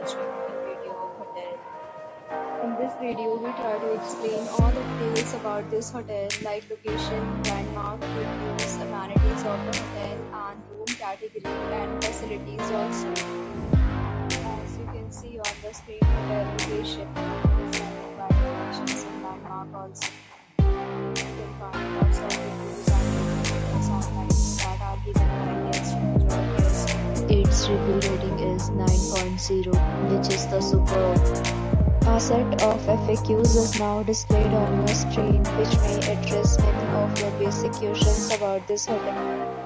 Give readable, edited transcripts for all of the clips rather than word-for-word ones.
watching a video of hotel. In this video, we try to explain all the details about this hotel, like location, landmark, reviews, amenities of the hotel, and room category and facilities also. As you can see on the screen, hotel location is by directions and landmark also. You can find lots of reviews and reviews online that are given by guests to enjoy guests. Its review rating is 9.0, which is the superb. A set of FAQs is now displayed on your screen, which may address many of your basic questions about this hotel.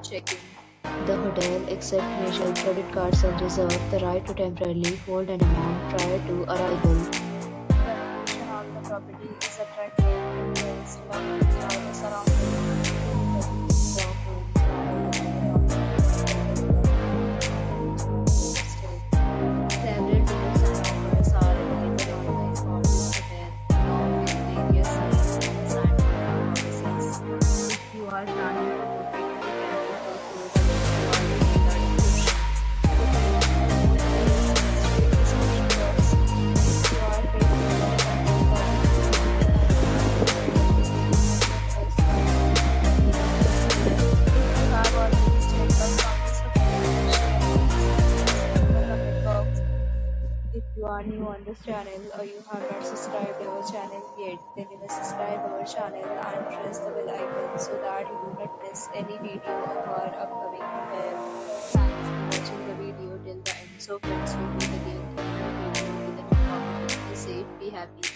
Check-in. The hotel accepts major credit cards and reserves the right to temporarily hold an amount prior to arrival. The location of the property is attractive and tourists love to enjoy the surroundings. Several tours and offers are available online for this hotel, along with various services and policies. If you are planning to book it, if you are new on this channel or you have not subscribed our channel yet, then you must subscribe our channel and press the bell icon so that you do not miss any video of our upcoming hotel. Thanks for watching the video till the end. So friends, we will meet again in another video with a new topic. Be safe, be happy.